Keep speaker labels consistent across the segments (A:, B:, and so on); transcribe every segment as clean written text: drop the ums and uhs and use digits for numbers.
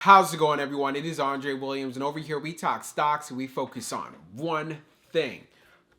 A: How's it going, everyone? It is Andre Williams, and over here we talk stocks and we focus on one thing.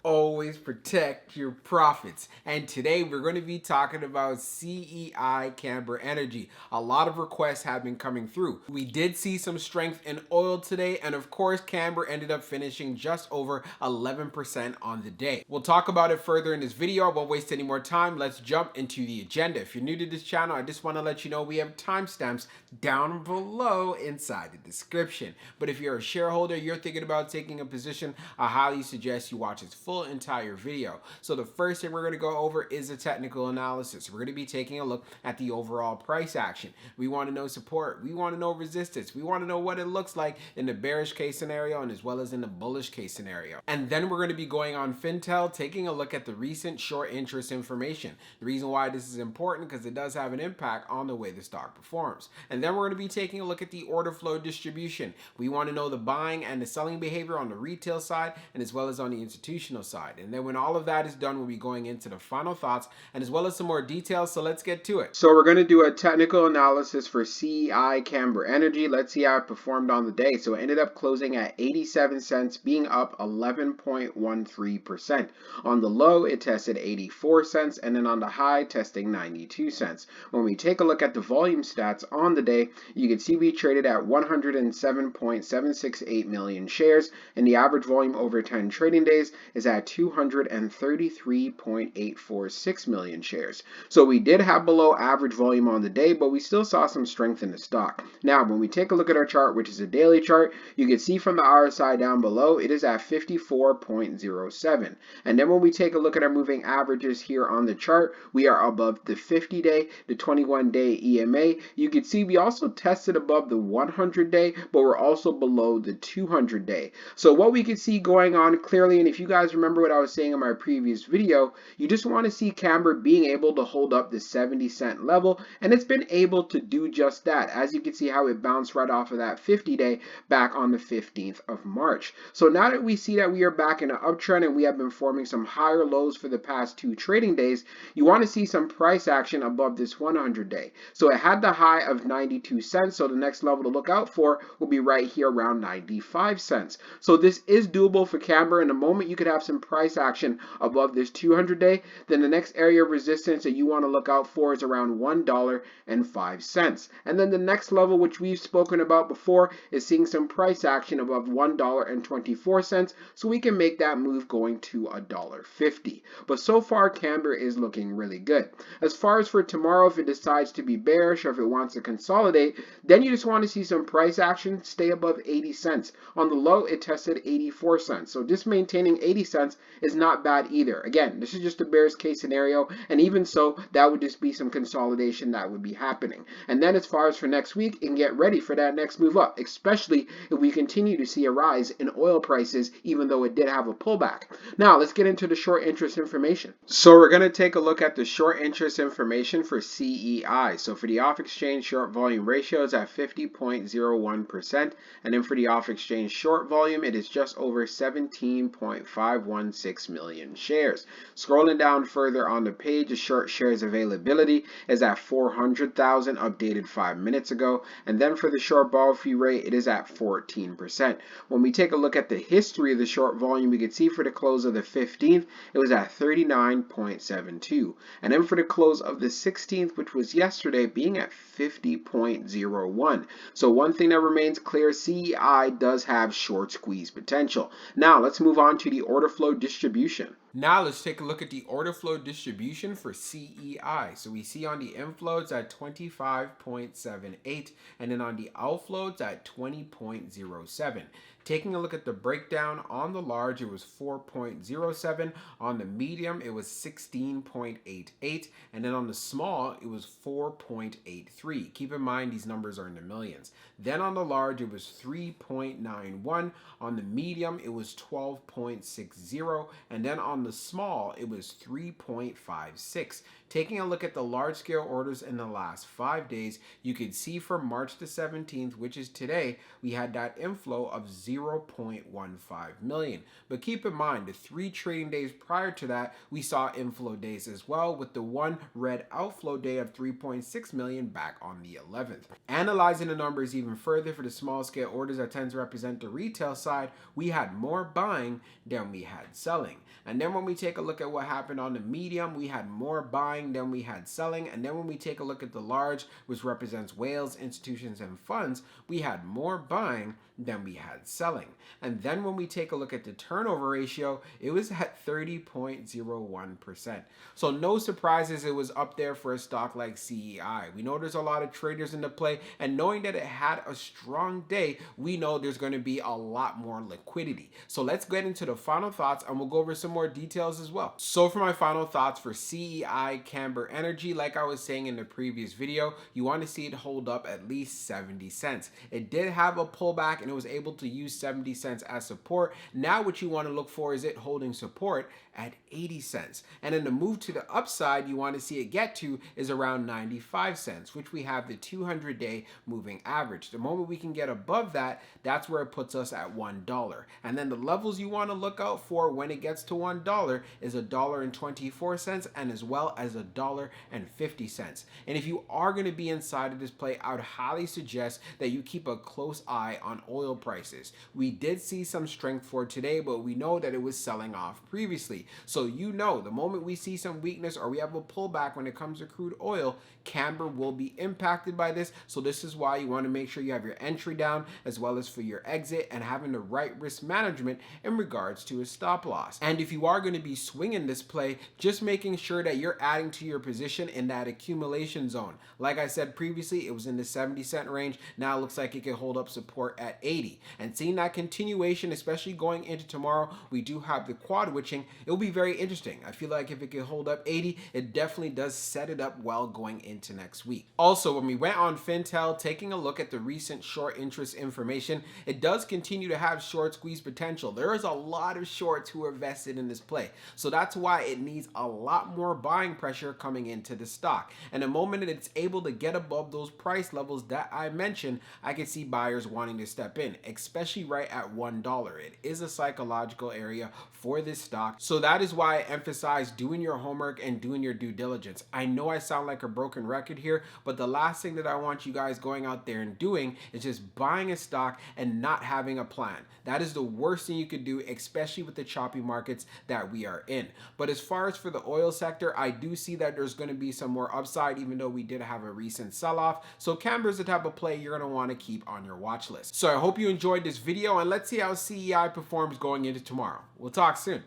A: Always protect your profits. And today we're going to be talking about CEI Camber Energy. A lot of requests have been coming through. We did see some strength in oil today, and of course, Camber ended up finishing just over 11% on the day. We'll talk about it further in this video. I won't waste any more time. Let's jump into the agenda. If you're new to this channel, I just want to let you know we have timestamps down below inside the description. But if you're a shareholder, you're thinking about taking a position, I highly suggest you watch this full entire video. So the first thing we're going to go over is a technical analysis. We're going to be taking a look at the overall price action. We want to know support. We want to know resistance. We want to know what it looks like in the bearish case scenario and as well as in the bullish case scenario. And then we're going to be going on Fintel, taking a look at the recent short interest information. The reason why this is important because it does have an impact on the way the stock performs. And then we're going to be taking a look at the order flow distribution. We want to know the buying and the selling behavior on the retail side and as well as on the institutional side. And then when all of that is done, we'll be going into the final thoughts and as well as some more details. So let's get to it. So we're going to do a technical analysis for CEI Camber Energy. Let's see how it performed on the day. So it ended up closing at 87 cents, being up 11.13%. On the low, it tested 84 cents, and then on the high, testing 92 cents. When we take a look at the volume stats on the day, you can see we traded at 107.768 million shares, and the average volume over 10 trading days is at 233.846 million shares. So we did have below average volume on the day, but we still saw some strength in the stock. Now, when we take a look at our chart, which is a daily chart, you can see from the RSI down below, it is at 54.07. And then when we take a look at our moving averages here on the chart, we are above the 50-day, the 21-day EMA. You can see we also tested above the 100-day, but we're also below the 200-day. So what we can see going on clearly, and if you guys remember what I was saying in my previous video, you just want to see Camber being able to hold up the 70-cent level, and it's been able to do just that. As you can see how it bounced right off of that 50-day back on the 15th of March. So now that we see that we are back in an uptrend and we have been forming some higher lows for the past 2 trading days, you want to see some price action above this 100-day. So it had the high of 92 cents, so the next level to look out for will be right here around 95 cents. So this is doable for Camber. In the moment you could have some price action above this 200-day, then the next area of resistance that you want to look out for is around $1.05. And then the next level, which we've spoken about before, is seeing some price action above $1.24, so we can make that move going to $1.50. But so far, Camber is looking really good. As far as for tomorrow, if it decides to be bearish or if it wants to consolidate, then you just want to see some price action stay above 80 cents. On the low, it tested 84 cents. So just maintaining 80 cents is not bad either. Again, this is just a bearish case scenario, and even so, that would just be some consolidation that would be happening. And then as far as for next week, you can get ready for that next move up, especially if we continue to see a rise in oil prices, even though it did have a pullback. Now, let's get into the short interest information. So we're going to take a look at the short interest information for CEI. So for the off-exchange short volume ratio is at 50.01%, and then for the off-exchange short volume, it is just over 17.516 million shares. Scrolling down further on the page, the short shares availability is at 400,000, updated 5 minutes ago, and then for the short borrow fee rate, it is at 14%. When we take a look at the history of the short volume, we can see for the close of the 15th, it was at 39.72, and then for the close of the 16th, which was yesterday, being at 50.01. So one thing that remains clear, CEI does have short squeeze potential. Now let's move on to the order flow distribution. Now let's take a look at the order flow distribution for CEI. So we see on the inflows at 25.78 and then on the outflows at 20.07. Taking a look at the breakdown, on the large, it was 4.07. On the medium, it was 16.88. And then on the small, it was 4.83. Keep in mind, these numbers are in the millions. Then on the large, it was 3.91. On the medium, it was 12.60. And then on on the small, it was 3.56. Taking a look at the large scale orders in the last 5 days, you can see from March the 17th, which is today, we had that inflow of 0.15 million. But keep in mind, the 3 trading days prior to that, we saw inflow days as well, with the one red outflow day of 3.6 million back on the 11th. Analyzing the numbers even further for the small scale orders that tend to represent the retail side, we had more buying than we had selling. And then when we take a look at what happened on the medium, we had more buying than we had selling. And then when we take a look at the large, which represents whales, institutions, and funds, we had more buying than we had selling. And then when we take a look at the turnover ratio, it was at 30.01%. So no surprises, it was up there for a stock like CEI. We know there's a lot of traders in the play, and knowing that it had a strong day, we know there's going to be a lot more liquidity. So let's get into the final thoughts, and we'll go over some more details as well. So for my final thoughts for CEI Camber Energy, like I was saying in the previous video, you want to see it hold up at least 70 cents. It did have a pullback and it was able to use 70 cents as support. Now what you want to look for is it holding support at 80 cents. And then the move to the upside you want to see it get to is around 95 cents, which we have the 200-day moving average. The moment we can get above that, that's where it puts us at $1. And then the levels you want to look out for when it gets to $1 is $1.24 and as well as $1.50. And if you are going to be inside of this play, I would highly suggest that you keep a close eye on oil prices. We did see some strength for today, but we know that it was selling off previously. So you know, the moment we see some weakness or we have a pullback when it comes to crude oil, Camber will be impacted by this. So this is why you want to make sure you have your entry down as well as for your exit, and having the right risk management in regards to a stop loss. And if you are going to be swinging this play, just making sure that you're adding to your position in that accumulation zone. Like I said previously, it was in the 70-cent range. Now it looks like it can hold up support at 80. And seeing that continuation, especially going into tomorrow, we do have the quad witching. It will be very interesting. I feel like if it can hold up 80, it definitely does set it up well going into next week. Also, when we went on Fintel, taking a look at the recent short interest information, it does continue to have short squeeze potential. There is a lot of shorts who are vested in this play. So that's why it needs a lot more buying pressure coming into the stock. And the moment that it's able to get above those price levels that I mentioned, I can see buyers wanting to step in, especially right at $1. It is a psychological area for this stock. So that is why I emphasize doing your homework and doing your due diligence. I know I sound like a broken record here, but the last thing that I want you guys going out there and doing is just buying a stock and not having a plan. That is the worst thing you could do, especially with the choppy markets that we are in. But as far as for the oil sector, I do see that there's going to be some more upside, even though we did have a recent sell-off. So Camber is the type of play you're going to want to keep on your watch list. So I hope you enjoyed this video, and let's see how CEI performs going into tomorrow. We'll talk soon.